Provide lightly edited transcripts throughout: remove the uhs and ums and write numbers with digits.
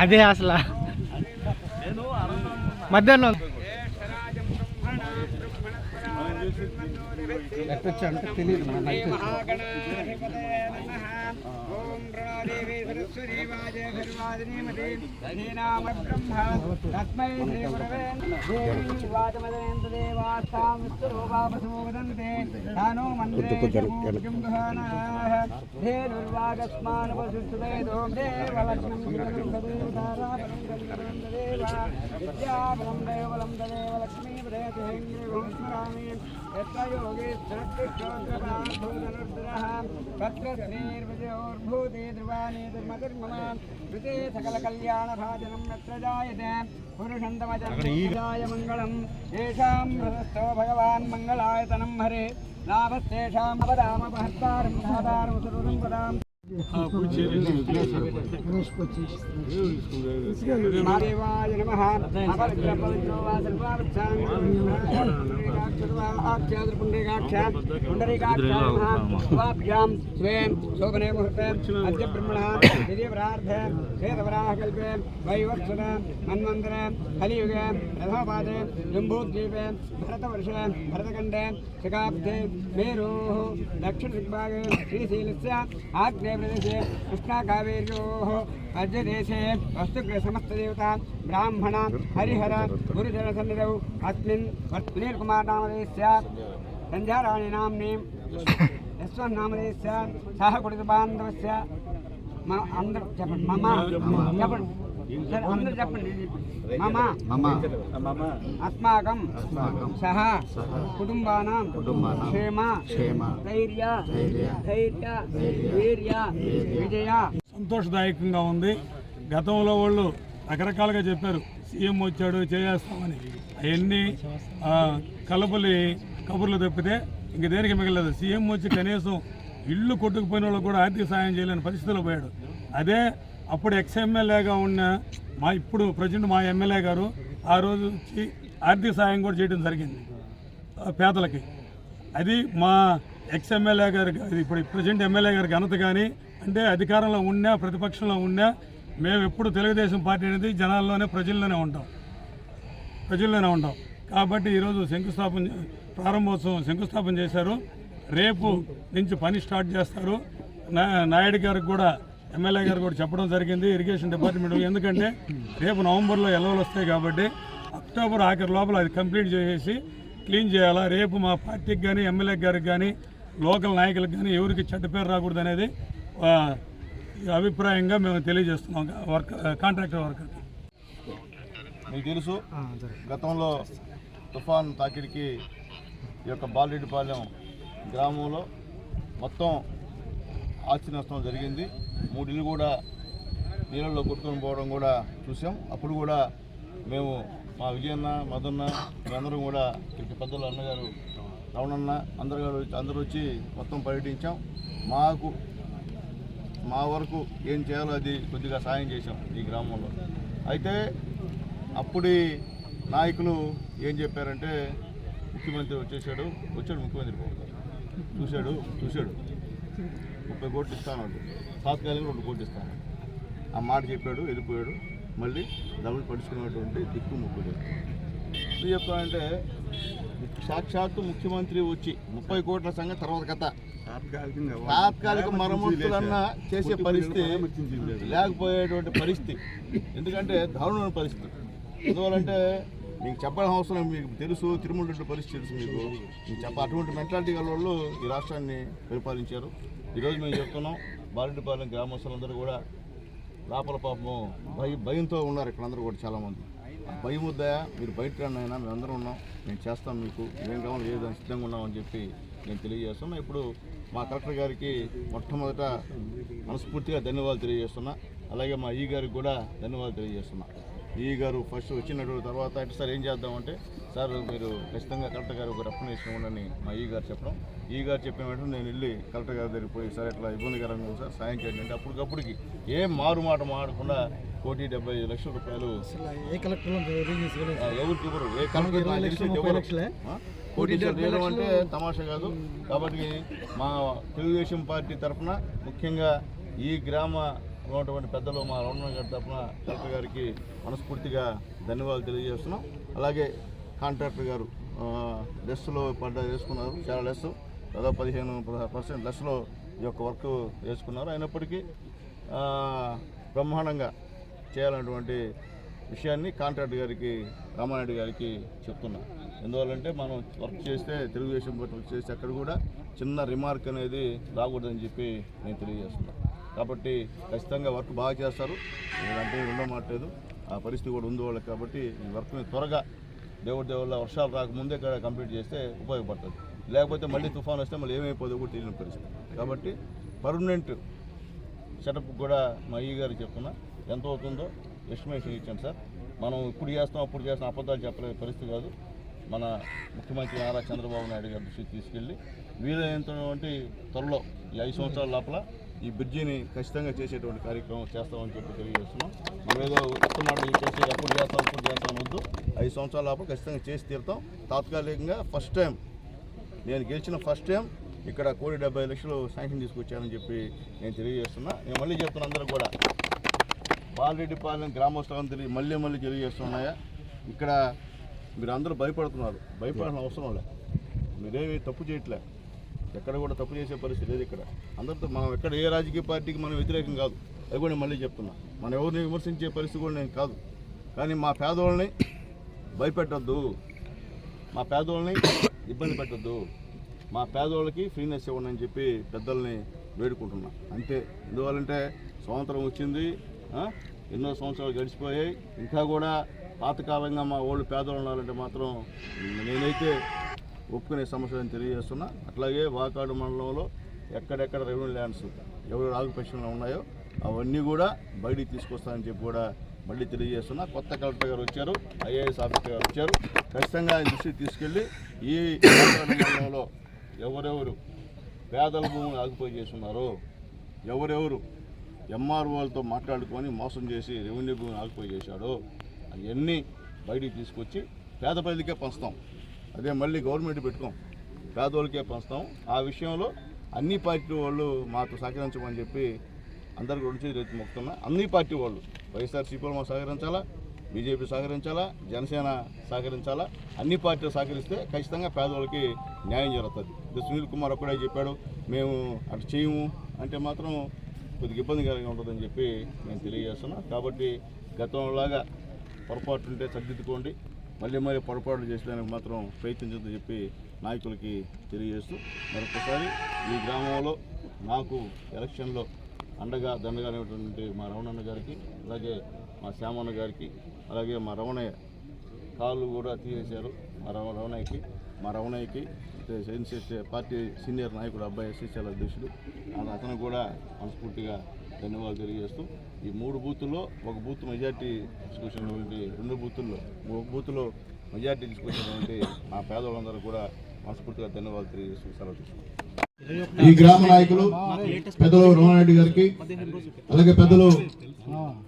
అదే అసలు మధ్యాహ్నం ఎట్టొచ్చా అంటే తెలియదు सकल कल्याण भाजनम जायते पुरुषंतमजाय मंगलम येषां हृदस्थो भगवान् मंगलायतनं हरे लाभस्तेषां वदाम महत्तारं सादारं सुरुं वदाम महादेवाय नमः पुंडरीकाक्षां स्वयं शोभने मुहूर्ते अद्य ब्रह्मणः दिव्यप्रार्थे श्वेतवराहकल्पे वैवत्सरे मन्वन्तरे कलियुगे प्रथमपादे जम्बूद्वीपे भरतवर्षे भरतखण्डे शकाब्दे मेरोः दक्षिणदिग्भागे श्रीशैलस्य आग्नेय प्रदेशे कृष्णाकावेर्योः मध्यदेशे वस्तुग्रसमस्तदेवता ब्राह्मण हरिहर गुरुजनसन्निधौ अस्मिन् सुनीलकुमारनामधेयस्य सन्ध्याराणी नाम्नि यस्वन्नामधेयस्य सह कुटुम्बबान्धवस्य అందరూ చెప్పండి మమ చెప్పండి సరే అందరూ చెప్పండి మమ అస్మాకం సహ కుటుంబానాం క్షేమ ధైర్య వీర్య విజయ. సంతోషదాయకంగా ఉంది. గతంలో వాళ్ళు రకరకాలుగా చెప్పారు, సీఎం వచ్చాడు చేస్తామని. అవన్నీ కలపలి కబుర్లు తప్పితే ఇంక దేనికి మిగలలేదు. సీఎం వచ్చి కనీసం ఇల్లు కొట్టుకుపోయిన వాళ్ళకు కూడా ఆర్థిక సాయం చేయలేని పరిస్థితిలో పోయాడు. అదే అప్పుడు ఎమ్మెల్యేగా ఉన్న ఇప్పుడు ప్రజెంట్ మా ఎమ్మెల్యే గారు ఆ రోజు వచ్చి ఆర్థిక సాయం కూడా చేయడం జరిగింది పేదలకి. అది మా ఎమ్మెల్యే గారు, ఇప్పుడు ప్రజెంట్ ఎమ్మెల్యే గారి ఘనత. కానీ అంటే అధికారంలో ఉన్నా ప్రతిపక్షంలో ఉన్నా మేము ఎప్పుడు తెలుగుదేశం పార్టీ అనేది జనాల్లోనే ప్రజల్లోనే ఉంటాం. కాబట్టి ఈరోజు శంకుస్థాపన చేశారు. రేపు నుంచి పని స్టార్ట్ చేస్తారు. నాయుడు గారికి కూడా ఎమ్మెల్యే గారు కూడా చెప్పడం జరిగింది ఇరిగేషన్ డిపార్ట్మెంట్. ఎందుకంటే రేపు నవంబర్లో ఎలవలు వస్తాయి కాబట్టి అక్టోబర్ ఆఖరి లోపల అది కంప్లీట్ చేసేసి క్లీన్ చేయాలా. రేపు మా పార్టీకి కానీ ఎమ్మెల్యే గారికి కానీ లోకల్ నాయకులకు కానీ ఎవరికి చెడ్డ పేరు రాకూడదు అనేది అభిప్రాయంగా మేము తెలియజేస్తున్నాం కాంట్రాక్టర్ వర్కర్కి. మీకు తెలుసు, గతంలో తుఫాన్ తాకిడికి ఈ యొక్క బాలరెడ్డిపాలెం గ్రామంలో మొత్తం ఆస్తి నష్టం జరిగింది. 3 ఇళ్ళు కూడా నీళ్ళల్లో కొట్టుకొని పోవడం కూడా చూసాం. అప్పుడు కూడా మేము మా విజయన్న మదన్న మేమందరం కూడా ఇక్కడికి పెద్దలు అన్నగారు రవణన్న అందరూ వచ్చి మొత్తం పర్యటించాం. మా వరకు ఏం చేయాలో అది కొద్దిగా సాయం చేశాం ఈ గ్రామంలో. అయితే అప్పుడి నాయకులు ఏం చెప్పారంటే ముఖ్యమంత్రి వచ్చాడు ముఖ్యమంత్రి చూశాడు 30 కోట్లు ఇస్తాను, తాత్కాలికంగా 2 కోట్లు ఇస్తాను ఆ మాట చెప్పాడు. వెళ్ళిపోయాడు. మళ్ళీ డబ్బులు పడుచుకున్నటువంటి దిక్కు ముక్కుడు. ఎందుకు చెప్తానంటే సాక్షాత్తు ముఖ్యమంత్రి వచ్చి 30 కోట్ల సంగతి తర్వాత కథ. తాత్కాలిక మరమ్మతులన్నా చేసే పరిస్థితి లేకపోయేటువంటి పరిస్థితి. ఎందుకంటే దారుణమైన పరిస్థితి. ఎందువల్లంటే మీకు చెప్పడం అవసరం, మీకు తెలుసు, తిరుమల పరిస్థితి తెలుసు మీకు అటువంటి మెంటాలిటీ గల వాళ్ళు ఈ రాష్ట్రాన్ని పరిపాలించారు. ఈరోజు మేము చెప్తున్నాం, బాలరెడ్డిపాలెం గ్రామస్తులందరూ కూడా లోపల పాపం భయంతో ఉన్నారు. ఇక్కడ అందరూ కూడా చాలామంది భయం వద్దా, మీరు బయట రండి అయినా మేము అందరం ఉన్నాం, మేము చేస్తాం, మీకు ఏం కావాలి ఏదని సిద్ధంగా ఉన్నామని చెప్పి నేను తెలియజేస్తున్నా. ఇప్పుడు మా కలెక్టర్ గారికి మొట్టమొదట మనస్ఫూర్తిగా ధన్యవాదాలు తెలియజేస్తున్నా. అలాగే మా ఈ గారికి కూడా ధన్యవాదాలు తెలియజేస్తున్నా. ఈ గారు ఫస్ట్ వచ్చినటువంటి తర్వాత సార్ ఏం చేద్దామంటే, సార్ మీరు ఖచ్చితంగా కలెక్టర్ గారు ఒక రెప్రజెంటేషన్ ఉండని మా ఈ గారు చెప్పడం, ఈ గారు చెప్పిన వెంటనే నేను వెళ్ళి కలెక్టర్ గారి దగ్గరికి పోయి సార్ ఇట్లా ఇబ్బందికరంగా ఉంది సార్ సాయం చేయండి అంటే అప్పటికప్పటికి ఏం మారు మాట మాడకుండా 1,75,00,000 రూపాయలు ఎవరికి ఇవ్వరు. ఏ కలెక్టర్ కోటీశ్వరులు అంటే తమాషా కాదు. కాబట్టి మా తెలుగుదేశం పార్టీ తరఫున ముఖ్యంగా ఈ గ్రామ ఉన్నటువంటి పెద్దలు మా రమణ గారి తరఫున కలెక్టర్ గారికి మనస్ఫూర్తిగా ధన్యవాదాలు తెలియజేస్తున్నాం. అలాగే కాంట్రాక్టర్ గారు లెస్లో వేసుకున్నారు, చాలా లెస్, దాదాపు 15% లెస్లో ఈ యొక్క వర్క్ వేసుకున్నారు. అయినప్పటికీ బ్రహ్మాండంగా చేయాలన్నటువంటి విషయాన్ని కాంట్రాక్టర్ గారికి రామారెడ్డి గారికి చెప్తున్నా. ఎందువల్లంటే మనం వర్క్ చేస్తే తెలుగుదేశం వర్క్ చేస్తే అక్కడ కూడా చిన్న రిమార్క్ అనేది రాకూడదని చెప్పి నేను తెలియజేస్తున్నాను. కాబట్టి ఖచ్చితంగా వర్క్ బాగా చేస్తారు, అంటే రెండో మాట లేదు, ఆ పరిస్థితి కూడా ఉంది వాళ్ళకి. కాబట్టి ఈ వర్క్ని త్వరగా దేవుడి వల్ల వర్షాలు రాకముందే ఇక్కడ కంప్లీట్ చేస్తే ఉపయోగపడుతుంది. లేకపోతే మళ్ళీ తుఫాన్ వస్తే మళ్ళీ ఏమైపోతుందో కూడా తెలియని పరిస్థితి. కాబట్టి పర్మనెంట్ సెటప్ కూడా మా ఈ గారికి చెప్తున్నా, ఎంత అవుతుందో ఎస్టిమేషన్ ఇచ్చాను సార్. మనం ఇప్పుడు చేస్తాం అప్పుడు చేస్తాం అబద్ధాలు చెప్పలే పరిస్థితి కాదు. మన ముఖ్యమంత్రి నారా చంద్రబాబు నాయుడు గారి దృష్టికి తీసుకెళ్ళి వీలైనటువంటి త్వరలో ఈ 5 సంవత్సరాల లోపల ఈ బ్రిడ్జిని ఖచ్చితంగా చేసేటువంటి కార్యక్రమం చేస్తామని చెప్పి తెలియజేస్తున్నాం. మనం ఏదో మాటలు చేసి అప్పుడు చేస్తాం వద్దు, 5 సంవత్సరాల లోపల ఖచ్చితంగా చేసి తీరుతాం. తాత్కాలికంగా ఫస్ట్ టైం నేను గెలిచిన ఫస్ట్ టైం ఇక్కడ 1,70,00,000 శాంక్షన్ తీసుకొచ్చానని చెప్పి నేను తెలియజేస్తున్నా. నేను మళ్ళీ చెప్తున్నా అందరూ కూడా, బాలరెడ్డిపాలెం గ్రామస్తులందరూ మళ్ళీ తెలియజేస్తున్నాయా, ఇక్కడ మీరు అందరూ భయపడుతున్నారు, భయపడాల్సిన అవసరం లేదు. మీరేమి తప్పు చేయట్లే, ఎక్కడ కూడా తప్పు చేసే పరిస్థితి లేదు. ఇక్కడ అందరితో మనం ఎక్కడ ఏ రాజకీయ పార్టీకి మనం వ్యతిరేకం కాదు, అది కూడా నేను మళ్ళీ చెప్తున్నా. మనం ఎవరిని విమర్శించే పరిస్థితి కూడా నేను కాదు. కానీ మా పేదవాళ్ళని భయపెట్టద్దు, మా పేదవాళ్ళని ఇబ్బంది పెట్టద్దు, మా పేదవాళ్ళకి ఫ్రీనెస్ ఇవ్వండి అని చెప్పి పెద్దల్ని వేడుకుంటున్నా అంతే. ఎందువల్లంటే స్వాతంత్రం వచ్చింది, ఎన్నో సంవత్సరాలు గడిచిపోయాయి, ఇంకా కూడా పాతకాలంగా మా వాళ్ళు పేదవాళ్ళు ఉండాలంటే మాత్రం నేనైతే ఒప్పుకునే సమస్యలను తెలియజేస్తున్నా. అట్లాగే వాకాడు మండలంలో ఎక్కడెక్కడ రెవెన్యూ ల్యాండ్స్ ఎవరు ఆక్యుపేషన్లో ఉన్నాయో అవన్నీ కూడా బయటికి తీసుకొస్తానని చెప్పి కూడా మళ్ళీ తెలియజేస్తున్నా. కొత్త కలెక్టర్ గారు వచ్చారు, ఐఏఎస్ ఆఫీసర్ గారు వచ్చారు, ఖచ్చితంగా ఆయన దృష్టికి తీసుకెళ్ళి ఈ వాకాడు మండలంలో ఎవరెవరు పేదల భూములు ఆక్యుపై చేస్తున్నారో, ఎవరెవరు ఎంఆర్ఓలతో మాట్లాడుకొని మోసం చేసి రెవెన్యూ భూమిని ఆక్యుపై చేశాడో అవన్నీ బయటికి తీసుకొచ్చి పేద ప్రజలకే పంచుతాం. అదే మళ్ళీ గవర్నమెంట్ పెట్టుకోం, పేదోళ్ళకే పంచుతాం. ఆ విషయంలో అన్ని పార్టీ వాళ్ళు మాతో సహకరించమని చెప్పి అందరికీ రేపు మొక్కుతున్నా. అన్ని పార్టీ వాళ్ళు, వైఎస్ఆర్సీపీ వాళ్ళు మాకు సహకరించాలా, బీజేపీ సహకరించాలా, జనసేన సహకరించాలా. అన్ని పార్టీలు సహకరిస్తే ఖచ్చితంగా పేదవాళ్ళకి న్యాయం జరుగుతుంది. ఇది సునీల్ కుమార్ ఒక్కడే చెప్పాడు మేము అటు చేయము అంటే మాత్రం కొద్దిగా ఇబ్బందికరంగా ఉంటుందని చెప్పి నేను తెలియజేస్తున్నా. కాబట్టి గతంలాగా పొరపాటు ఉంటే సర్దిద్దుకోండి, మళ్ళీ పొరపాట్లు చేసేదానికి మాత్రం ప్రయత్నించొద్దని చెప్పి నాయకులకి తెలియజేస్తూ మరొకసారి ఈ గ్రామంలో నాకు ఎలక్షన్లో అండగా దండగా అనేటువంటి మా రమణన్న గారికి, అలాగే మా శ్యామన్న గారికి, అలాగే మా రమణయ్య కాళ్ళు కూడా తీసేశారు మా రమణయ్యకి పార్టీ సీనియర్ నాయకుడు అబ్బాయి ఎస్సీసీఎల్ అధ్యక్షుడు, అతను కూడా మనస్ఫూర్తిగా ధన్యవాదాలు తెలియజేస్తూ ఈ 3 బూతుల్లో ఒక బూత్ మెజార్టీ తీసుకొచ్చినటువంటి 2 బూతుల్లో 1 బూత్లో మెజార్టీ తీసుకొచ్చినటువంటి మా పేదవాళ్ళందరూ కూడా మనస్ఫూర్తిగా ధన్యవాదాలు తెలియజేస్తూ సెలవు తీసుకుంటాం. ఈ గ్రామ నాయకులు పెద్దలు రమణారెడ్డి గారికి, అలాగే పెద్దలు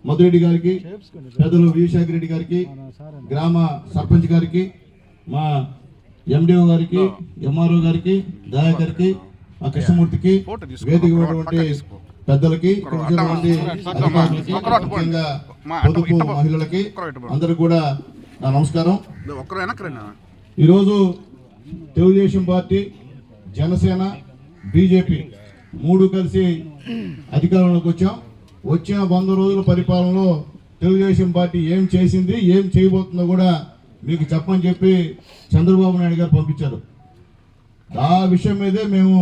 మధురెడ్డి గారికి, పెద్దలు విశాఖ రెడ్డి గారికి, గ్రామ సర్పంచ్ గారికి, మా ఎండిఓ గారికి, ఎంఆర్ఓ గారికి, దయా గారికి, మా కృష్ణమూర్తికి, వేదిక ఉన్నటువంటి పెద్దలకి, అధికారులకి, ముఖ్యంగా పొదుపు మహిళలకి అందరికి కూడా నా నమస్కారం. ఈరోజు తెలుగుదేశం పార్టీ, జనసేన, బీజేపీ 3 కలిసి అధికారంలోకి వచ్చాం. వచ్చిన 100 రోజుల పరిపాలనలో తెలుగుదేశం పార్టీ ఏం చేసింది, ఏం చేయబోతుందో కూడా మీకు చెప్పని చెప్పి చంద్రబాబు నాయుడు గారు పంపించారు. ఆ విషయం మీదే మేము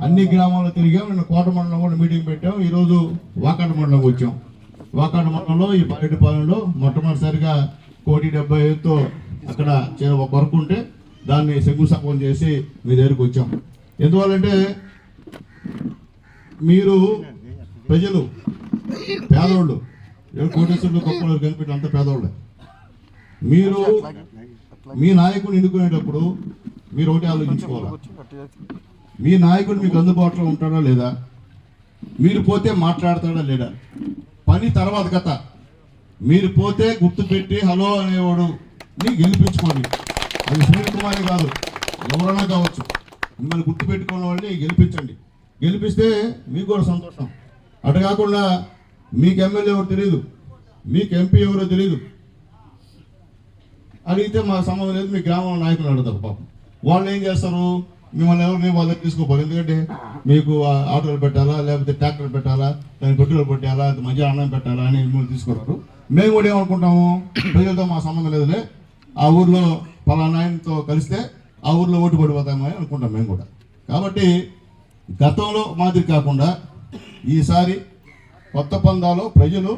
అన్ని గ్రామాల్లో తిరిగాం. నిన్న కోట మండలం కూడా మీటింగ్ పెట్టాం. ఈరోజు వాకాడు మండలంకి వచ్చాం. వాకాడు మండలంలో ఈ బాలరెడ్డిపాలెంలో మొట్టమొదటిసారిగా 1,75,00,000తో అక్కడ ఒక వర్క్ ఉంటే దాన్ని శంకుస్థాపన చేసి మీ దగ్గరికి వచ్చాం. ఎందువల్లంటే మీరు ప్రజలు పేదవాళ్ళు, కోటేశ్వరులు గొప్పలు కనిపెట్టి అంత పేదవాళ్ళే. మీరు మీ నాయకుడిని ఎన్నుకునేటప్పుడు మీరు ఒకటి ఆలోచించుకోవాలి, మీ నాయకుడు మీకు అందుబాటులో ఉంటాడా లేదా, మీరు పోతే మాట్లాడతాడా లేడా, పని తర్వాత కథ. మీరు పోతే గుర్తుపెట్టి హలో అనేవాడు గెలిపించుకోండి. అది సునీల్ కుమార్ కాదు, ఎవరైనా కావచ్చు. మిమ్మల్ని గుర్తుపెట్టుకున్న వాళ్ళని గెలిపించండి. గెలిపిస్తే మీకు కూడా సంతోషం. అటు కాకుండా మీకు ఎమ్మెల్యే ఎవరు తెలియదు, మీకు ఎంపీ ఎవరో తెలియదు, అడిగితే మా సంబంధం లేదు, మీ గ్రామంలో నాయకులు అడుగుతారు. పాపం వాళ్ళు ఏం చేస్తారు, మిమ్మల్ని ఎవరిని వాళ్ళ దగ్గర తీసుకోపోరు. ఎందుకంటే మీకు ఆటోలు పెట్టాలా, లేకపోతే ట్రాక్టర్లు పెట్టాలా, దానికి పెట్రోల్ పెట్టాలా, మంచిగా అన్నం పెట్టాలా అని మిమ్మల్ని తీసుకున్నారు. మేము కూడా ఏమనుకుంటాము, ప్రజలతో మా సంబంధం లేదులే, ఆ ఊర్లో పలానా ఆయనతో కలిస్తే ఆ ఊర్లో ఓటు పడిపోతామని అనుకుంటాం మేము కూడా. కాబట్టి గతంలో మాదిరి కాకుండా ఈసారి కొత్త పందాలో ప్రజలు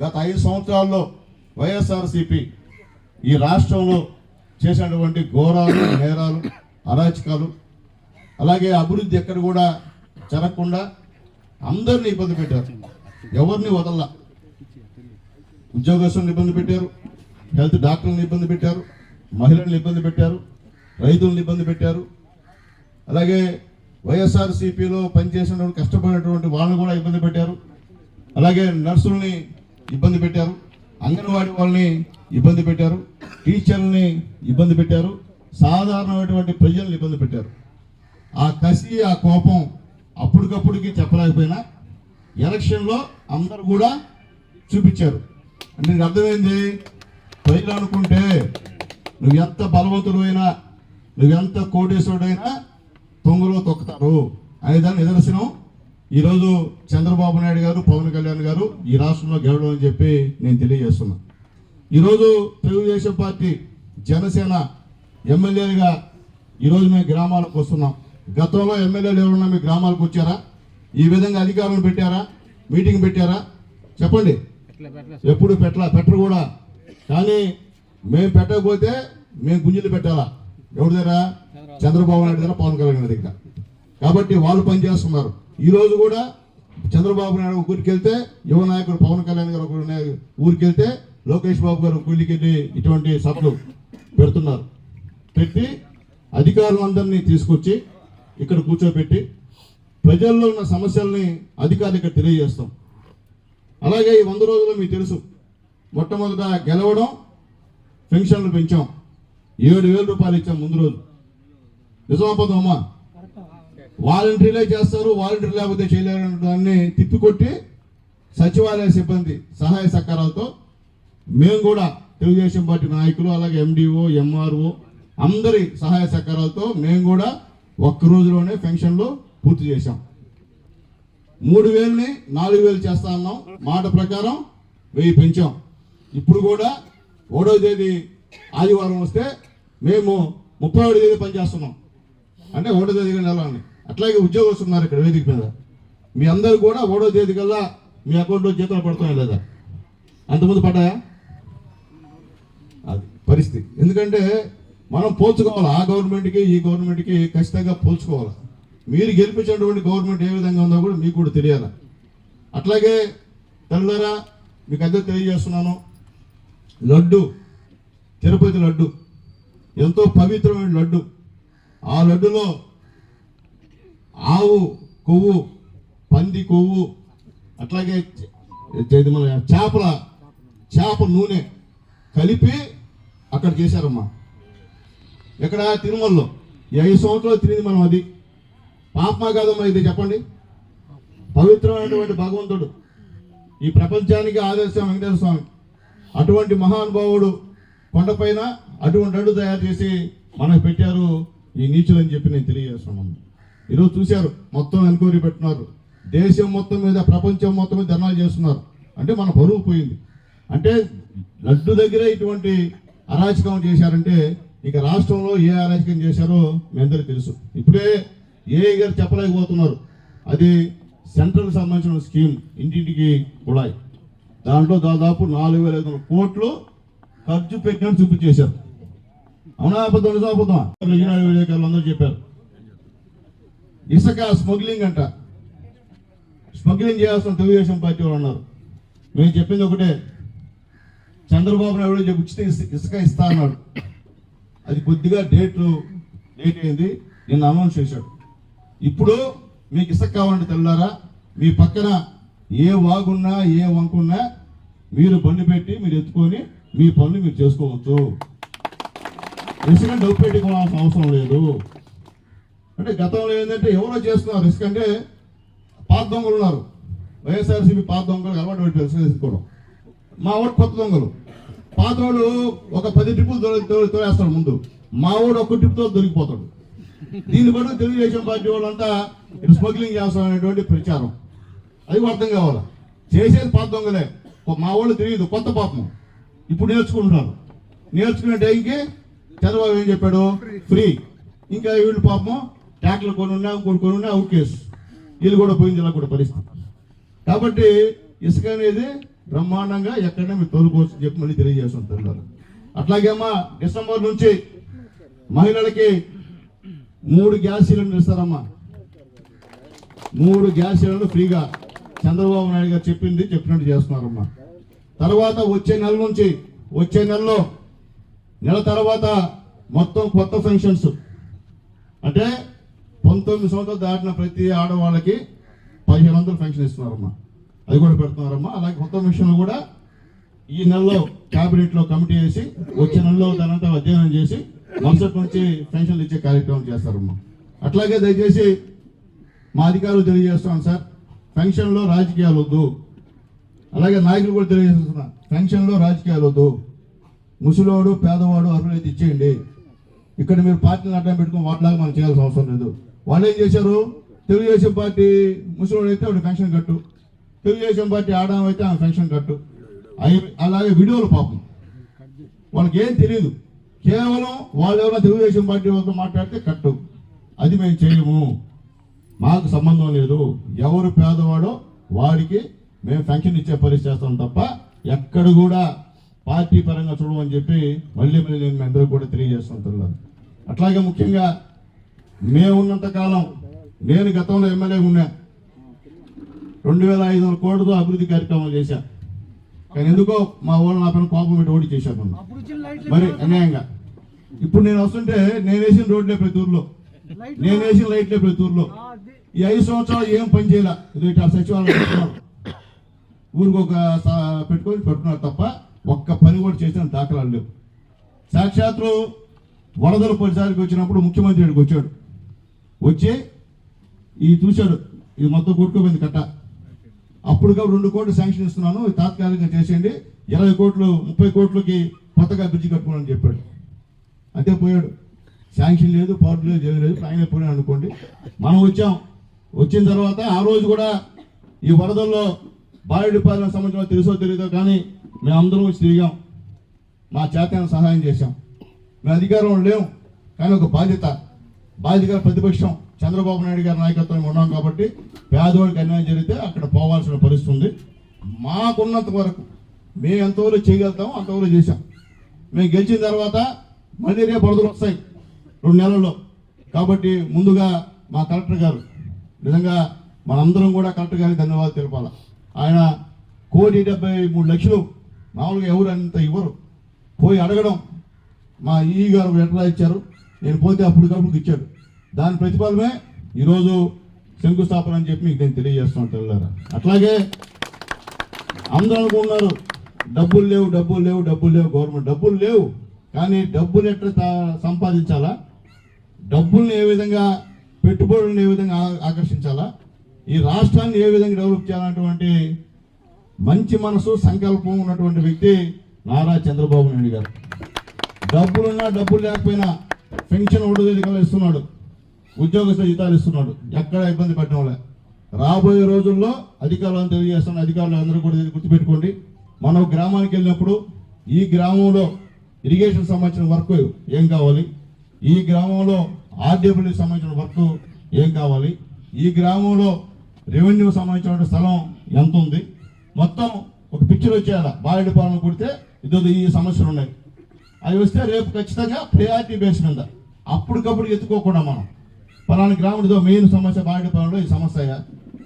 గత 5 సంవత్సరాల్లో వైఎస్ఆర్సీపీ ఈ రాష్ట్రంలో చేసినటువంటి ఘోరాలు, నేరాలు, అరాచకాలు, అలాగే అభివృద్ధి ఎక్కడ కూడా జరగకుండా అందరినీ ఇబ్బంది పెట్టారు. ఎవరిని వదల్లా. ఉద్యోగస్తులను ఇబ్బంది పెట్టారు, హెల్త్ డాక్టర్లను ఇబ్బంది పెట్టారు, మహిళలను ఇబ్బంది పెట్టారు, రైతులను ఇబ్బంది పెట్టారు. అలాగే వైఎస్ఆర్సీపీలో పనిచేసినటువంటి కష్టపడినటువంటి వాళ్ళని కూడా ఇబ్బంది పెట్టారు. అలాగే నర్సుల్ని ఇబ్బంది పెట్టారు, అంగన్వాడీ వాళ్ళని ఇబ్బంది పెట్టారు, టీచర్లని ఇబ్బంది పెట్టారు, సాధారణమైనటువంటి ప్రజలను ఇబ్బంది పెట్టారు. ఆ కసి, ఆ కోపం అప్పటికప్పుడుకి చెప్పలేకపోయినా ఎలక్షన్లో అందరూ కూడా చూపించారు. అంటే నీకు అర్థమైంది, ప్రజలు అనుకుంటే నువ్వు ఎంత బలవంతుడు అయినా, నువ్వెంత కోటేశ్వరుడైనా తొంగలో తొక్కుతారు అనేదాన్ని నిదర్శనం ఈరోజు చంద్రబాబు నాయుడు గారు, పవన్ కళ్యాణ్ గారు ఈ రాష్ట్రంలో గెలవడం అని చెప్పి నేను తెలియజేస్తున్నా. ఈరోజు తెలుగుదేశం పార్టీ, జనసేన ఎమ్మెల్యేలుగా ఈరోజు మేము గ్రామాలకు వస్తున్నాం. గతంలో ఎమ్మెల్యేలు ఎవరున్నా మీ గ్రామాలకు వచ్చారా? ఈ విధంగా అధికారులను పెట్టారా? మీటింగ్ పెట్టారా? చెప్పండి. ఎప్పుడు పెట్టరు కూడా. కానీ మేము పెట్టకపోతే మేము గుంజులు పెట్టాలా? ఎవరి దగ్గర? చంద్రబాబు నాయుడు దగ్గర, పవన్ కళ్యాణ్ దగ్గర. కాబట్టి వాళ్ళు పనిచేస్తున్నారు. ఈరోజు కూడా చంద్రబాబు నాయుడు ఒక ఊరికి వెళ్తే, యువ నాయకుడు పవన్ కళ్యాణ్ గారు ఒక ఊరికి వెళ్తే, లోకేష్ బాబు గారు ఊరికి వెళ్ళి ఇటువంటి సభలు పెడుతున్నారు. పెట్టి అధికారులందరినీ తీసుకొచ్చి ఇక్కడ కూర్చోబెట్టి ప్రజల్లో ఉన్న సమస్యల్ని అధికారులు ఇక్కడ తెలియజేస్తాం. అలాగే ఈ 100 రోజుల్లో మీకు తెలుసు, మొట్టమొదట గెలవడం, పెన్షన్లు పెంచాం, 7,000 రూపాయలు ఇచ్చాం ముందు రోజు. నిజమాపదమ్మా? వాలంటీర్లే చేస్తారు, వాలంటీర్ లేకపోతే చేయలేని దాన్ని తిప్పికొట్టి సచివాలయ సిబ్బంది సహాయ సహకారాలతో మేము కూడా తెలుగుదేశం పార్టీ నాయకులు, అలాగే ఎండిఓ, ఎంఆర్ఓ అందరి సహాయ సహకారాలతో మేము కూడా ఒక్క రోజులోనే పెన్షన్లు పూర్తి చేశాం. 3,000ని 4,000 చేస్తా అన్నాం, మాట ప్రకారం 1000 పెంచాం. ఇప్పుడు కూడా 1వ తేదీ ఆదివారం వస్తే మేము 31వ తేదీ పనిచేస్తున్నాం. అంటే 1వ తేదీ నెలని. అట్లాగే ఉద్యోగస్తులు ఉన్నారు ఇక్కడ వేదిక మీద. మీ అందరూ కూడా 1వ తేదీ కల్లా మీ అకౌంట్లో జీతాలు పడుతున్నాయి లేదా? అంతకుముందు పడ్డాయా? అది పరిస్థితి. ఎందుకంటే మనం పోల్చుకోవాలి, ఆ గవర్నమెంట్కి ఈ గవర్నమెంట్కి ఖచ్చితంగా పోల్చుకోవాలి. మీరు గెలిపించినటువంటి గవర్నమెంట్ ఏ విధంగా ఉందో కూడా మీకు కూడా తెలియాలి. అట్లాగే తెల్లరా మీకు అందరూ తెలియజేస్తున్నాను, లడ్డు, తిరుపతి లడ్డు ఎంతో పవిత్రమైన లడ్డు. ఆ లడ్డులో ఆవు కొవ్వు, పంది కొవ్వు, అట్లాగే మన చేప నూనె కలిపి అక్కడ చేశారమ్మా. ఎక్కడ? తిరుమలలో. 5 సంవత్సరాలు తిరిగింది మనం. అది పాపమా కాదమ్మా? ఇది చెప్పండి. పవిత్రమైనటువంటి భగవంతుడు, ఈ ప్రపంచానికి ఆదర్శం వెంకటేశ్వర స్వామి. అటువంటి మహానుభావుడు కొండపైన అటువంటి లడ్డు తయారు చేసి మనకు పెట్టారు ఈ నీచులు అని చెప్పి నేను తెలియజేస్తున్నాను. ఈరోజు చూశారు, మొత్తం ఎంక్వైరీ పెట్టున్నారు. దేశం మొత్తం మీద, ప్రపంచం మొత్తం మీద ధర్నాలు చేస్తున్నారు. అంటే మన బరువు పోయింది. అంటే లడ్డు దగ్గరే ఇటువంటి అరాచకం చేశారంటే ఇక రాష్ట్రంలో ఏ అరాచకం చేశారో మీ అందరికీ తెలుసు. ఇప్పుడే ఏఐ గారు చెప్పలేకపోతున్నారు. అది సెంట్రల్ సంబంధించిన స్కీమ్, ఇంటింటికి కుళాయి. దాంట్లో దాదాపు 4,500 కోట్లు ఖర్చు పెట్టినట్టు చూపించేశారు. అవునా? అబద్ధం? నిజాబద్ధమా? విలేకరులు అందరూ చెప్పారు. ఇసుక స్మగ్లింగ్ అంట. స్మగ్లింగ్ చేయాల్సిన తెలుగుదేశం పార్టీ వాళ్ళు అన్నారు. మేము చెప్పింది ఒకటే, చంద్రబాబు నాయుడు ఉచిత ఇసుక ఇస్తా అన్నాడు. అది కొద్దిగా లేట్ అయింది, నిన్న అనౌన్స్ చేశాడు. ఇప్పుడు మీకు ఇసుక కావాలంటే తెల్లారా, మీ పక్కన ఏ వాగున్నా ఏ వంకున్నా మీరు బండి పెట్టి మీరు ఎత్తుకొని మీ పనులు మీరు చేసుకోవచ్చు. ఇసుక డబ్బు పెట్టుకోవాల్సిన అవసరం లేదు. అంటే గతంలో ఏంటంటే ఎవరో చేస్తున్నారు ఇసుక అంటే పాత దొంగలు ఉన్నారు. వైఎస్ఆర్సీపీ పాత దొంగలు అలవాటు పడిపోయారు ఇసుక తీసుకోవడం. మా వాడు కొత్త దొంగలు. పాత వాడు ఒక 10 ట్రిప్పులు తోలేస్తాడు ముందు, మా వాడు ఒక్క ట్రిప్తో దొరికిపోతాడు. దీన్ని బట్టి తెలుగుదేశం పార్టీ వాళ్ళంతా ఇటు స్మగ్లింగ్ చేస్తామనేటువంటి ప్రచారం, అది అర్థం కావాలా. చేసేది పాత దొంగలే, మా వాళ్ళు తెలియదు, కొత్త పాపం ఇప్పుడు నేర్చుకుంటున్నారు. నేర్చుకునే టైంకి చంద్రబాబు ఏం చెప్పాడు, ఫ్రీ. ఇంకా వీళ్ళు పాపం ట్యాక్లు కొనున్నా అవుట్ కేసు, వీళ్ళు కూడా పోయింది ఇలా కూడా పరిస్థితి. కాబట్టి ఇసుక అనేది బ్రహ్మాండంగా ఎక్కడైనా మీరు తోలుకోవచ్చు చెప్పి మళ్ళీ తెలియజేస్తుంటారు. అట్లాగేమా డిసెంబర్ నుంచి మహిళలకి 3 గ్యాస్ సిలిండర్ ఇస్తారమ్మా. 3 గ్యాస్ సిలిండర్లు ఫ్రీగా చంద్రబాబు నాయుడు గారు చెప్పినట్టు చేస్తున్నారమ్మా. తర్వాత వచ్చే నెల నుంచి నెల తర్వాత మొత్తం కొత్త పెన్షన్స్ అంటే 19 సంవత్సరాలు దాటిన ప్రతి ఆడవాళ్ళకి 1500 పెన్షన్ ఇస్తున్నారమ్మా. అది కూడా పెడుతున్నారమ్మా. అలాగే కొత్త పెన్షన్లు కూడా ఈ నెలలో క్యాబినెట్లో కమిటీ వేసి వచ్చే నెలలో దానంతా అధ్యయనం చేసి మరుసటి నుంచి పెన్షన్లు ఇచ్చే కార్యక్రమం చేస్తారమ్మా. అట్లాగే దయచేసి మా అధికారులు తెలియజేస్తున్నాను సార్, పెన్షన్లో రాజకీయాలు వద్దు. అలాగే నాయకులు కూడా తెలియజేస్తున్నా, పెన్షన్లో రాజకీయాలు వద్దు. ముసలివాడు పేదవాడు అర్హులైతే ఇచ్చేయండి. ఇక్కడ మీరు పార్టీని అడ్డం పెట్టుకుని వాటిలాగా మనం చేయాల్సిన అవసరం లేదు. వాళ్ళు ఏం చేశారు, తెలుగుదేశం పార్టీ ముసలివాడు అయితే వాడు పెన్షన్ కట్టు, తెలుగుదేశం పార్టీ ఆడడం అయితే ఆమె పెన్షన్ కట్టు. అలాగే వీడియోలు పాపం వాళ్ళకి ఏం తెలియదు, కేవలం వాళ్ళు ఎవరైనా తెలుగుదేశం పార్టీ వాళ్ళతో మాట్లాడితే కట్టు. అది మేము చేయము, మాకు సంబంధం లేదు. ఎవరు పేదవాడో వాడికి మేము పెన్షన్ ఇచ్చే పరిస్థితి చేస్తాం తప్ప ఎక్కడ కూడా పార్టీ పరంగా చూడమని చెప్పి మళ్ళీ నేను మీ అందరూ కూడా తెలియజేస్తుంటున్నాను. అట్లాగే ముఖ్యంగా మేము ఉన్నంత కాలం, నేను గతంలో ఎమ్మెల్యే ఉన్నా, 2500 కోట్లతో అభివృద్ధి కార్యక్రమాలు చేశా. కానీ ఎందుకో మా వాళ్ళు నా పైన కోపం పెట్టి ఓడి చేశాను మరి అన్యాయంగా. ఇప్పుడు నేను వస్తుంటే నేను వేసిన రోడ్లే ప్రతి ఊర్లో, నేను వేసిన లైట్లే ప్రతి ఊర్లో. ఈ 5 సంవత్సరాలు ఏం పని చేయాల, సచివాలయం ఊరికి ఒక పెట్టుకున్నారు తప్ప ఒక్క పని కూడా చేసిన దాఖలాలు లేవు. సాక్షాత్తు వరదలు పరిసరానికి వచ్చినప్పుడు ముఖ్యమంత్రి ఇక్కడికి వచ్చాడు, వచ్చి ఇది చూశాడు, ఇది మొత్తం కూడుకోపోయింది కట్ట. అప్పుడుగా 2 కోట్లు శాంక్షన్ ఇస్తున్నాను, తాత్కాలికంగా చేసేయండి, 20 కోట్లు 30 కోట్లకి కొత్తగా బ్రిడ్జి కట్టుకోవాలని చెప్పాడు. అంతే పోయాడు. శాంక్షన్ లేదు, పార్టీ లేదు, చేయలేదు, ఆయన పోయాడు అనుకోండి. మనం వచ్చిన తర్వాత ఆ రోజు కూడా ఈ వరదల్లో బాలుడిపాలెం సంబంధించిన తెలుసో తెలియదో కానీ మేమందరం వచ్చి తిరిగాం, మా చేతన సహాయం చేశాం. మేము అధికారంలో లేవు కానీ ఒక బాధ్యత ప్రతిపక్షం చంద్రబాబు నాయుడు గారి నాయకత్వం ఉన్నాం కాబట్టి పేదవాడికి అన్యాయం జరిగితే అక్కడ పోవాల్సిన పరిస్థితి ఉంది. మాకున్నంత వరకు మేము ఎంతవరకు చేయగలుగుతామో అంతవరకు చేశాం. మేము గెలిచిన తర్వాత మళ్ళీ రేపు వరదలు వస్తాయి 2 నెలల్లో. కాబట్టి ముందుగా మా కలెక్టర్ గారు, నిజంగా మనందరం కూడా కలెక్టర్ గారికి ధన్యవాదాలు తెలపాలి. ఆయన 1,73,00,000 మామూలుగా ఎవరు అంత ఇవ్వరు, పోయి అడగడం. మా ఈ గారు ఎట్లా ఇచ్చారు, నేను పోతే అప్పటికప్పుడు ఇచ్చాడు. దాని ప్రతిఫలమే ఈరోజు శంకుస్థాపన అని చెప్పి మీకు నేను తెలియజేస్తున్నాను తెల్లారా. అట్లాగే అందరూ అనుకున్నారు డబ్బులు లేవు గవర్నమెంట్ డబ్బులు లేవు. కానీ డబ్బులు ఎట్లా సంపాదించాలా, డబ్బుల్ని ఏ విధంగా, పెట్టుబడులను ఏ విధంగా ఆకర్షించాలా, ఈ రాష్ట్రాన్ని ఏ విధంగా డెవలప్ చేయాలన్నటువంటి మంచి మనసు సంకల్పం ఉన్నటువంటి వ్యక్తి నారా చంద్రబాబు నాయుడు గారు. డబ్బులున్నా డబ్బులు లేకపోయినా పెన్షన్ 1,500 ఇస్తున్నాడు, ఉద్యోగస్తుల జీతాలు ఇస్తున్నాడు, ఎక్కడ ఇబ్బంది పెట్టడం లే. రాబోయే రోజుల్లో అధికారులను తెలియజేస్తున్న అధికారులు అందరూ కూడా గుర్తుపెట్టుకోండి. మనం గ్రామానికి వెళ్ళినప్పుడు ఈ గ్రామంలో ఇరిగేషన్ సంబంధించిన వర్క్ ఏం కావాలి, ఈ గ్రామంలో ఆర్డబ్ల్యూకి సంబంధించిన వర్క్ ఏం కావాలి, ఈ గ్రామంలో రెవెన్యూ సంబంధించిన స్థలం ఎంత ఉంది, మొత్తం ఒక పిక్చర్ వచ్చేయాల. బాలుడిపాలెం కుడితే ఈ సమస్యలు ఉన్నాయి, అవి వస్తే రేపు ఖచ్చితంగా ప్రయారిటీ బేస్ మీద అప్పటికప్పుడు ఎత్తుకోకుండా మనం పలానా గ్రామంలో మెయిన్ సమస్య బాలుడిపాలెంలో ఈ సమస్య,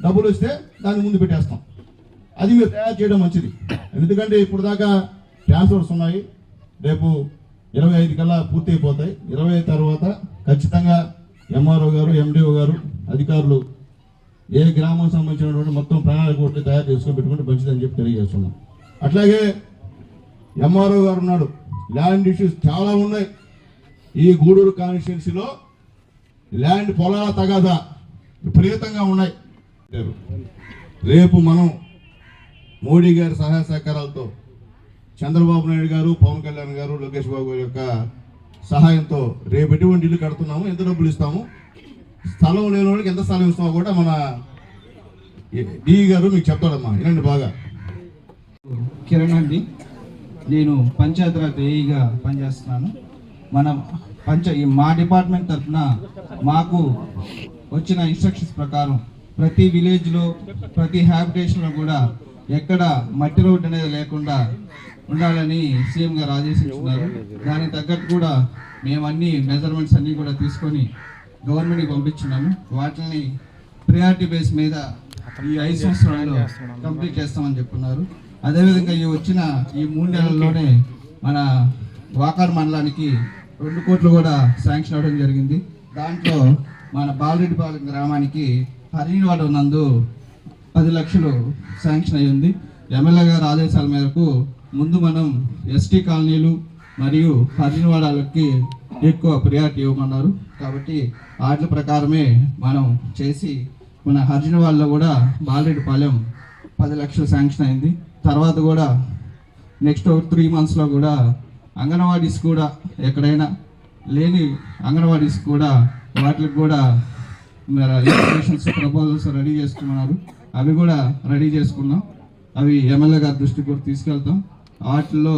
డబ్బులు వస్తే దాన్ని ముందు పెట్టేస్తాం. అది మీరు తయారు చేయడం మంచిది. ఎందుకంటే ఇప్పుడు దాకా ట్రాన్స్ఫర్స్ ఉన్నాయి, రేపు 25 కల్లా పూర్తి అయిపోతాయి. 25 తర్వాత ఖచ్చితంగా ఎంఆర్ఓ గారు, ఎండిఓ గారు అధికారులు ఏ గ్రామం సంబంధించినటువంటి మొత్తం ప్రణాళిక ఒకటి తయారు చేసుకొని పెట్టుకుంటే మంచిదని చెప్పి తెలియజేస్తున్నాం. అట్లాగే ఎంఆర్ఓ గారు ఉన్నాడు. ల్యాండ్ ఇష్యూస్ చాలా ఉన్నాయి. ఈ గూడూరు కాన్స్టిట్యున్సీలో ల్యాండ్ పొలాల తగాదా విపరీతంగా ఉన్నాయి. రేపు మనం మోడీ గారి సహాయ సహకారాలతో చంద్రబాబు నాయుడు గారు, పవన్ కళ్యాణ్ గారు, లోకేష్ బాబు గారి యొక్క సహాయంతో రేపు ఎటువంటి ఇల్లు కడుతున్నాము, ఎంత డబ్బులు ఇస్తాము, స్థలం లేని వాళ్ళకి ఎంత స్థలం ఇస్తామో కూడా మన డిఈ గారు మీకు చెప్తాడమ్మా. వినండి బాగా. కిరణ్ అండి, నేను పంచాయతీరాజ్ ఏఈగా పనిచేస్తున్నాను. మా డిపార్ట్మెంట్ తరఫున మాకు వచ్చిన ఇన్స్ట్రక్షన్స్ ప్రకారం ప్రతి విలేజ్లో, ప్రతి హ్యాబిటేషన్లో కూడా ఎక్కడ మట్టి రోడ్డు అనేది లేకుండా ఉండాలని సీఎం గారు ఆదేశించున్నారు. దానికి తగ్గట్టు కూడా మేము అన్ని మెజర్మెంట్స్ అన్నీ కూడా తీసుకొని గవర్నమెంట్కి పంపించున్నాము. వాటిని ప్రియారిటీ బేస్ మీద ఈ 5 సంవత్సరాల్లో కంప్లీట్ చేస్తామని చెప్పున్నారు. అదేవిధంగా వచ్చిన ఈ 3 నెలల్లోనే మన వాకాడు మండలానికి 2 కోట్లు కూడా శాంక్షన్ అవ్వడం జరిగింది. దాంట్లో మన బాలరెడ్డిపాలెం గ్రామానికి హరివాడ నందు 10 లక్షలు శాంక్షన్ అయ్యింది. ఎమ్మెల్యే గారి ఆదేశాల మేరకు ముందు మనం ఎస్టీ కాలనీలు మరియు హరివాడలకి ఎక్కువ ప్రియారిటీ ఇవ్వమన్నారు. కాబట్టి వాటి ప్రకారమే మనం చేసి మన హరివాడలో కూడా బాలరెడ్డిపాలెం 10 లక్షలు శాంక్షన్ అయింది. తర్వాత కూడా నెక్స్ట్ 3 మంత్స్లో కూడా అంగన్వాడీస్ కూడా ఎక్కడైనా లేని అంగన్వాడీస్ కూడా వాటికి కూడా ఇన్స్టిట్యూషన్స్ ప్రపోజల్స్ రెడీ చేసుకున్నారు. అవి కూడా రెడీ చేసుకున్నాం. అవి ఎమ్మెల్యే గారి దృష్టికి కూడా తీసుకెళ్తాం. వాటిల్లో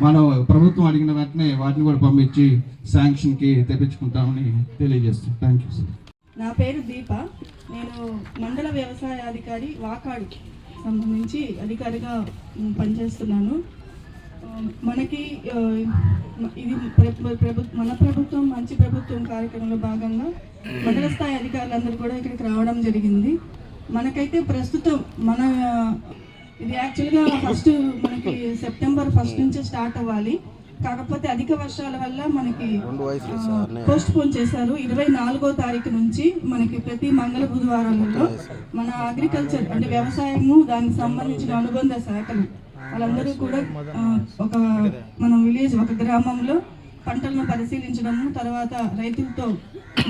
మనం ప్రభుత్వం అడిగిన వెంటనే వాటిని కూడా పంపించి శాంక్షన్కి తెప్పించుకుంటామని తెలియజేస్తాం. Thank you sir. నా పేరు దీప. నేను మండల వ్యవసాయ అధికారి వాకాడు సంబంధించి అధికారిగా పనిచేస్తున్నాను. మనకి ఇది మన ప్రభుత్వం మంచి ప్రభుత్వం కార్యక్రమంలో భాగంగా మండల స్థాయి అధికారులందరూ కూడా ఇక్కడికి రావడం జరిగింది. మనకైతే ప్రస్తుతం ఇది యాక్చువల్గా ఫస్ట్ మనకి సెప్టెంబర్ 1 నుంచే స్టార్ట్ అవ్వాలి. కాకపోతే అధిక వర్షాల వల్ల మనకి పోస్ట్ పోన్ చేశారు. 24వ తారీఖు నుంచి మనకి ప్రతి మంగళ బుధవారాలలో మన అగ్రికల్చర్ అంటే వ్యవసాయము దానికి సంబంధించిన అనుబంధ శాఖలు వాళ్ళందరూ కూడా మనం ఒక గ్రామంలో పంటలను పరిశీలించడము, తర్వాత రైతులతో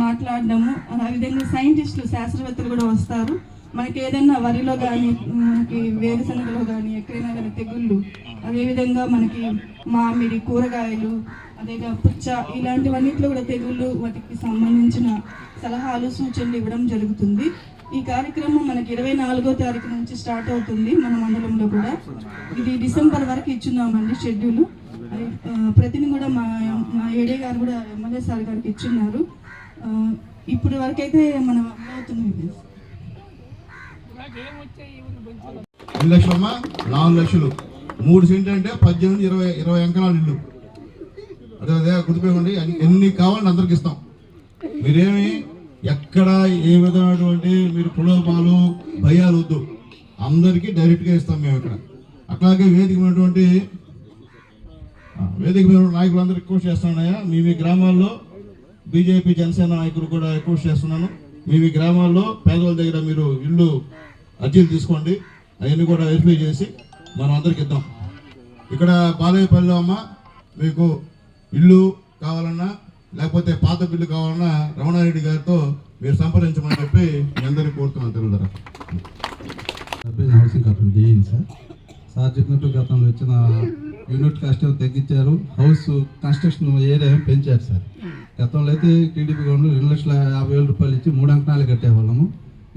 మాట్లాడడము, ఆ విధంగా సైంటిస్టులు, శాస్త్రవేత్తలు కూడా వస్తారు. మనకి ఏదైనా వరిలో కానీ, మనకి వేరుశనగలో కానీ ఎక్కడైనా కానీ తెగుళ్ళు, అదేవిధంగా మనకి మామిడి, కూరగాయలు, అదేగా పుచ్చ, ఇలాంటివన్నింటిలో కూడా తెగుళ్ళు, వాటికి సంబంధించిన సలహాలు, సూచనలు ఇవ్వడం జరుగుతుంది. ఈ కార్యక్రమం మనకి 24వ తారీఖు నుంచి స్టార్ట్ అవుతుంది. మన మండలంలో కూడా ఇది డిసెంబర్ వరకు ఇచ్చున్నామండి షెడ్యూల్. ప్రతిని కూడా మా ఏడీ గారు కూడా ఎమ్మెల్యే సార్ గారికి ఇచ్చున్నారు. ఇప్పుడు వరకైతే మనం అవుతుంది. 2 లక్షలమ్మా, 4 లక్షలు, 3 సెంట్లు అంటే 18-20 ఎకరాల ఇల్లు. అదే గుర్తుపెట్టుకోండి. ఎన్ని కావాలంటే అందరికి ఇస్తాం. మీరేమి ఎక్కడ ఏ విధమైనటువంటి మీరు ప్రలోభాలు, భయాలు వద్దు. అందరికీ డైరెక్ట్గా ఇస్తాం మేము ఇక్కడ. అట్లాగే వేదిక మీద నాయకులందరూ రిక్వెస్ట్ చేస్తున్నాయా, మీ గ్రామాల్లో బీజేపీ, జనసేన నాయకులు కూడా రిక్వెస్ట్ చేస్తున్నాను. మీ గ్రామాల్లో పేదవాళ్ళ దగ్గర మీరు ఇల్లు అర్జీలు తీసుకోండి. అవన్నీ కూడా వెరిఫై చేసి మనం అందరికి ఇద్దాం. ఇక్కడ బాలయ్యపల్లిలో అమ్మ మీకు ఇల్లు కావాలన్నా లేకపోతే పాత బిల్లు కావాలన్నా రమణారెడ్డి గారితో మీరు సంప్రదించమని చెప్పి మీ అందరికీ కోరుతున్నాను. తెలుగుదరా హౌసింగ్ కార్పొరేషన్ చేయండి సార్ చెప్పినట్టు గతంలో వచ్చిన యూనిట్ కాస్ట్ తగ్గించారు. హౌస్ కన్స్ట్రక్షన్ ఏరియా పెంచారు సార్. గతంలో అయితే టీడీపీ గవర్నమెంట్ 2,50,000 రూపాయలు ఇచ్చి 3 అంకణాలు కట్టేవాళ్ళము.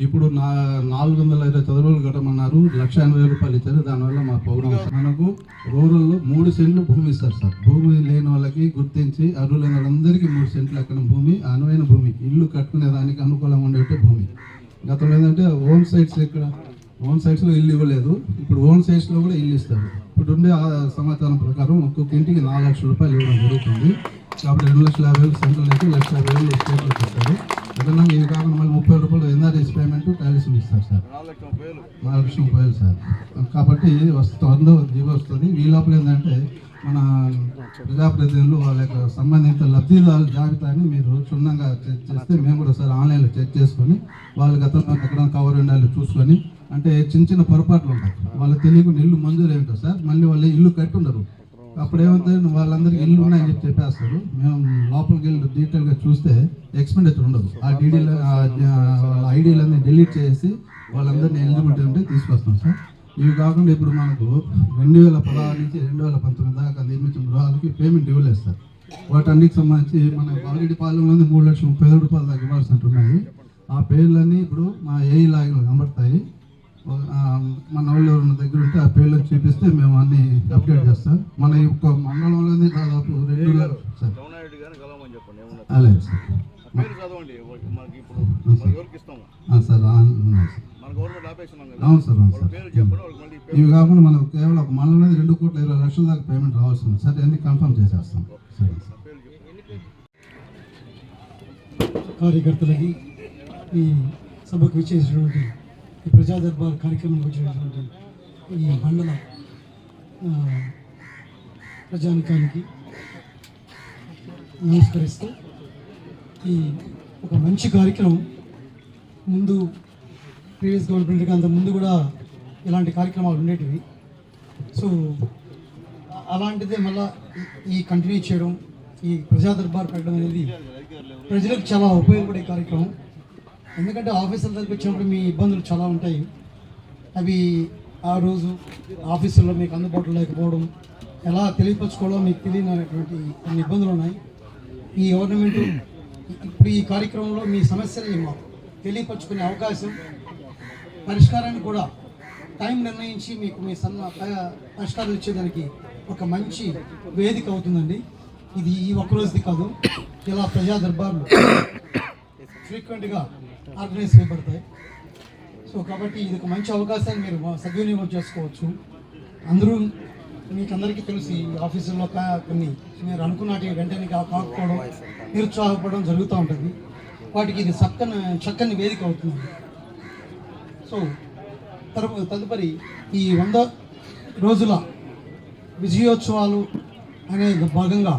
ఇప్పుడు 420 చదువులు కట్టమన్నారు. 1,80,000 రూపాయలు ఇచ్చారు. దానివల్ల మా ప్రోగ్రామ్ మనకు రూరల్లో 3 సెంట్లు భూమి ఇస్తారు సార్. భూమి లేని వాళ్ళకి గుర్తించి అర్హులైన వాళ్ళందరికీ 3 సెంట్లు ఎక్కడ భూమి, అనువైన భూమి, ఇల్లు కట్టుకునే దానికి అనుకూలంగా ఉండేట్టు భూమి. గతంలో ఏంటంటే ఓన్ సైట్స్లో ఇల్లు ఇవ్వలేదు. ఇప్పుడు ఓన్ సైట్స్లో కూడా ఇల్లు ఇస్తారు. ఇప్పుడు ఉండే సమాచారం ప్రకారం ఒక్కొక్క ఇంటికి 4 లక్షల రూపాయలు ఇవ్వడం జరుగుతుంది. కాబట్టి 2,50,000 సెంట్రల్ నుంచి 1,50,000 స్టేట్లో పెట్టారు. అదన్నా ఇవి కాకుండా మళ్ళీ 30 రూపాయలు ఎన్ఆర్ఎస్ పేమెంట్ టాలీసులు ఇస్తారు సార్. 4,30,000 సార్. కాబట్టి వస్తుందో జీవో వస్తుంది. ఈ లోపల ఏంటంటే మన ప్రజాప్రతినిధులు వాళ్ళ యొక్క సంబంధిత లబ్ధిదారుల జాబితాని మీరు క్షుణ్ణంగా చెక్ చేస్తే మేము కూడా సార్ ఆన్లైన్లో చెక్ చేసుకొని వాళ్ళ గతంలో ఎక్కడ కవర్ ఉండాలో చూసుకొని, అంటే చిన్న చిన్న పొరపాట్లు ఉంటాయి, వాళ్ళకి తెలియకుండా ఇల్లు మంజూరు ఏంటో సార్, మళ్ళీ వాళ్ళు ఇల్లు కట్టుండరు. అప్పుడు ఏమవుతుంది, వాళ్ళందరికీ ఇల్లు ఉన్నాయని చెప్పి చెప్పేస్తారు. మేము లోపలికి వెళ్ళి డీటెయిల్గా చూస్తే ఎక్స్పెండిచర్ ఉండదు. ఆ డీడీలు వాళ్ళ ఐడీలన్నీ డిలీట్ చేసి వాళ్ళందరినీ ఎలిజిబిలిటీ ఉంటే తీసుకొస్తాం సార్. ఇవి కాకుండా ఇప్పుడు మనకు 2016 నుంచి 2019 దాకా నిర్మించిన గృహాలకి పేమెంట్ ఇవ్వలేదు సార్. వాటన్నిటికి సంబంధించి మన ఆల్రెడీ పాలెంలోనే 3,30,000 రూపాయలు దాకా ఇవ్వాల్సినట్టు ఉన్నాయి. ఆ పేర్లన్నీ ఇప్పుడు మా ఏఈ లాగిలో కనబడతాయి. మన వాళ్ళు ఎవరైనా దగ్గర ఉంటే ఆ పేర్లు చూపిస్తే మేము అన్ని అప్డేట్ చేస్తాం. మన యొక్క మండలంలోనే దాదాపు 2 సార్. అలాగే సార్. సార్ అవును సార్, అవును సార్. ఇవి కాకుండా మనకు కేవలం ఒక మండలంలో 2,20,00,000 దాకా పేమెంట్ రావాల్సి ఉంది సార్. అన్ని కన్ఫర్మ్ చేసేస్తాం. సరే సార్. కార్యకర్తలకి ఈ సభకు విచ్చేసినటువంటి ఈ ప్రజా దర్బార్ కార్యక్రమానికి వచ్చినటువంటి ఈ మండల ప్రజానికానికి నమస్కరిస్తూ, ఈ ఒక మంచి కార్యక్రమం ముందు ప్రీవియస్ గవర్నమెంట్కి అంత ముందు కూడా ఇలాంటి కార్యక్రమాలు ఉండేటివి. సో అలాంటిదే మళ్ళీ ఈ కంటిన్యూ చేయడం, ఈ ప్రజా దర్బార్ పెట్టడం అనేది ప్రజలకు చాలా ఉపయోగపడే కార్యక్రమం. ఎందుకంటే ఆఫీసుల దగ్గరికి వచ్చినప్పుడు మీ ఇబ్బందులు చాలా ఉంటాయి. అవి ఆ రోజు ఆఫీసుల్లో మీకు అందుబాటులో లేకపోవడం, ఎలా తెలియపరచుకోవడం మీకు తెలియనటువంటి కొన్ని ఇబ్బందులు ఉన్నాయి. ఈ గవర్నమెంట్ ఇప్పుడు ఈ కార్యక్రమంలో మీ సమస్యల్ని మాకు తెలియపరచుకునే అవకాశం, పరిష్కారాన్ని కూడా టైం నిర్ణయించి మీకు మీ పరిష్కారాలు ఇచ్చేదానికి ఒక మంచి వేదిక అవుతుందండి. ఇది ఈ ఒక్కరోజుది కాదు, ఇలా ప్రజా దర్బార్లు ఫ్రీక్వెంట్గా ఆర్గనైజ్ చేయబడతాయి. సో కాబట్టి ఇది ఒక మంచి అవకాశాన్ని మీరు సద్వినియోగం చేసుకోవచ్చు. అందరూ మీకు అందరికీ తెలిసి ఆఫీసుల్లో కొన్ని మీరు అనుకున్నటి వెంటనే కాకపోవడం, నిరుత్సాహపడడం జరుగుతూ ఉంటుంది. వాటికి ఇది చక్కని వేదిక అవుతుంది. సో తదుపరి ఈ 100 రోజుల విజయోత్సవాలు అనే భాగంగా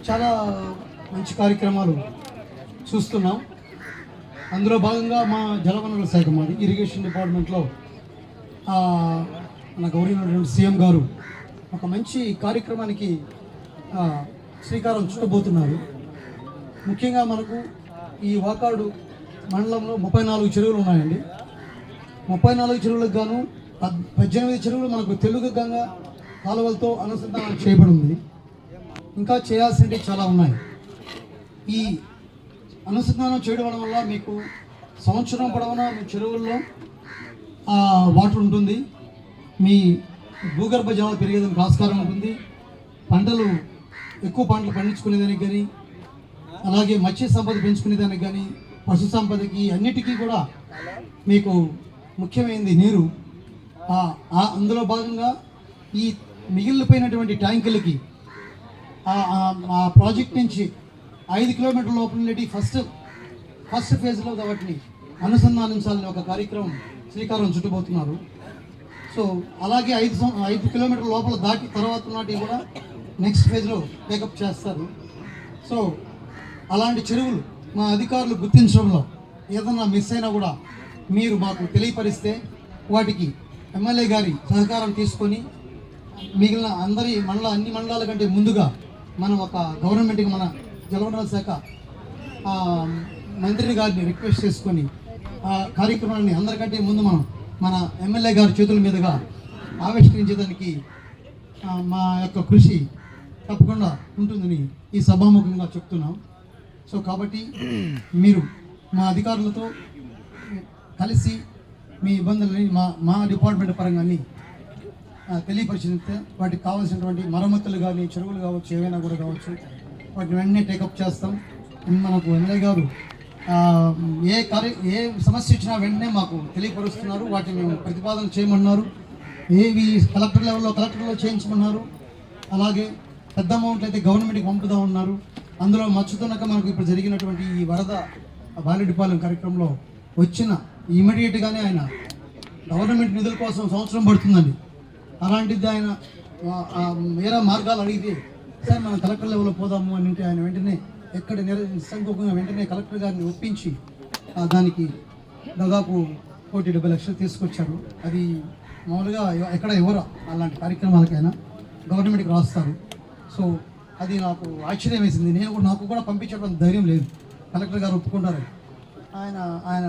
చాలా మంచి కార్యక్రమాలు చూస్తున్నాం. అందులో భాగంగా మా జలవనరుల శాఖ, మాది ఇరిగేషన్ డిపార్ట్మెంట్లో మన గౌరవనీయులైనటువంటి సీఎం గారు ఒక మంచి కార్యక్రమానికి శ్రీకారం చుట్టబోతున్నారు. ముఖ్యంగా మనకు ఈ వాకాడు మండలంలో 34 చెరువులు ఉన్నాయండి. 34 చెరువులకు గాను 18 చెరువులు మనకు తెలుగు గంగా కాలువలతో అనుసంధానం చేయబడి ఉంది. ఇంకా చేయాల్సినవి చాలా ఉన్నాయి. ఈ అనుసంధానం చేయడం వల్ల మీకు సంవత్సరం పొడవునా మీ చెరువుల్లో వాటర్ ఉంటుంది. మీ భూగర్భ జలాలు పెరిగేదానికి ఆస్కారం ఉంటుంది. ఎక్కువ పంటలు పండించుకునేదానికి కానీ, అలాగే మత్స్య సంపద పెంచుకునేదానికి కానీ, పశు సంపదకి అన్నిటికీ కూడా మీకు ముఖ్యమైనది నీరు. అందులో భాగంగా ఈ మిగిలిపోయినటువంటి ట్యాంకులకి ఆ ప్రాజెక్ట్ నుంచి 5 కిలోమీటర్ల లోపల నుండి ఫస్ట్ ఫేజ్లో వాటిని అనుసంధానించాలని ఒక కార్యక్రమం శ్రీకారం చుట్టబోతున్నారు. సో అలాగే 5 కిలోమీటర్ల లోపల దాటి తర్వాత నాటి కూడా నెక్స్ట్ ఫేజ్లో టేకప్ చేస్తారు. సో అలాంటి చెరువులు మా అధికారులు గుర్తించడంలో ఏదన్నా మిస్ అయినా కూడా మీరు మాకు తెలియపరిస్తే వాటికి ఎమ్మెల్యే గారి సహకారం తీసుకొని మిగిలిన అన్ని మండలాల కంటే ముందుగా మనం ఒక గవర్నమెంట్కి, మన జలవనరుల శాఖ మంత్రి గారిని రిక్వెస్ట్ చేసుకొని ఆ కార్యక్రమాన్ని అందరికంటే ముందు మన ఎమ్మెల్యే గారి చేతుల మీదుగా ఆవిష్కరించేదానికి మా యొక్క కృషి తప్పకుండా ఉంటుందని ఈ సభాముఖంగా చెప్తున్నాం. సో కాబట్టి మీరు మా అధికారులతో కలిసి మీ ఇబ్బందులని మా డిపార్ట్మెంట్ పరంగా తెలియపరిచితే వాటికి కావాల్సినటువంటి మరమ్మతులు కానీ, చెరువులు కావచ్చు, ఏవైనా కూడా కావచ్చు, వాటిని వెంటనే టేకప్ చేస్తాం. మనకు ఎమ్మెల్యే గారు ఏ సమస్య ఇచ్చినా వెంటనే మాకు తెలియపరుస్తున్నారు. వాటిని మేము ప్రతిపాదన చేయమన్నారు. ఏవి కలెక్టర్ లెవెల్లో చేయించమన్నారు. అలాగే పెద్ద అమౌంట్లు అయితే గవర్నమెంట్కి పంపుతూ ఉన్నారు. అందులో మచ్చుతున్నక మనకు ఇప్పుడు జరిగినటువంటి ఈ వరద బాలెడ్డిపాలెం కార్యక్రమంలో వచ్చిన ఇమీడియట్గానే ఆయన గవర్నమెంట్ నిధుల కోసం సంవత్సరం పడుతుందండి. అలాంటిది ఆయన వేరే మార్గాలు అడిగితే సార్ మనం కలెక్టర్ లెవెల్లో పోదాము అని అంటే ఆయన వెంటనే ఎక్కడ నిస్సంకోకంగా వెంటనే కలెక్టర్ గారిని ఒప్పించి దానికి దాదాపు 1,70 లక్షలు తీసుకొచ్చారు. అది మామూలుగా ఎక్కడ ఎవరు అలాంటి కార్యక్రమాలకైనా గవర్నమెంట్కి రాస్తారు. సో అది నాకు ఆశ్చర్యం వేసింది. నాకు కూడా పంపించడం ధైర్యం లేదు. కలెక్టర్ గారు ఒప్పుకుంటారు. ఆయన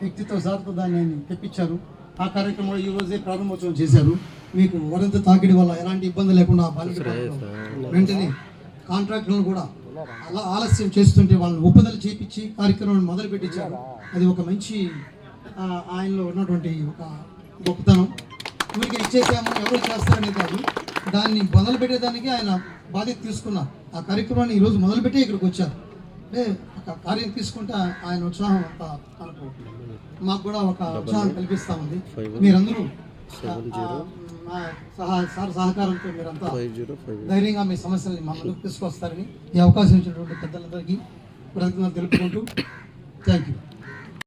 వ్యక్తితో సార్తో దాన్ని తెప్పించారు. ఆ కార్యక్రమంలో ఈ రోజే ప్రారంభోత్సవం చేశారు. మీకు వరద తాకిడి వల్ల ఎలాంటి ఇబ్బంది లేకుండా వెంటనే కాంట్రాక్టర్లు కూడా అలా ఆలస్యం చేస్తుంటే వాళ్ళని ఒప్పుదల చేపించి కార్యక్రమాన్ని మొదలు పెట్టించారు. అది ఒక మంచి ఆయనలో ఉన్నటువంటి ఒక గొప్పతనం. ఊరికి ఇచ్చేసాము ఎవరు చేస్తారనే కాదు, దాన్ని మొదలు పెట్టేదానికి ఆయన బాధ్యత తీసుకున్నారు. ఆ కార్యక్రమాన్ని ఈరోజు మొదలుపెట్టి ఇక్కడికి వచ్చారు. అంటే ఒక కార్యం తీసుకుంటే ఆయన ఉత్సాహం అంతా మనకు మాకు కూడా ఒక ఉత్సాహం కల్పిస్తూ ఉంది. మీరందరూ సహకారంతో మీరంతా ధైర్యంగా మీ సమస్యల్ని మా ముందుకు తీసుకొస్తారని ఈ అవకాశం ఇచ్చినటువంటి పెద్దలందరికీ కృతజ్ఞతలు తెలుపుకుంటూ థ్యాంక్ యూ.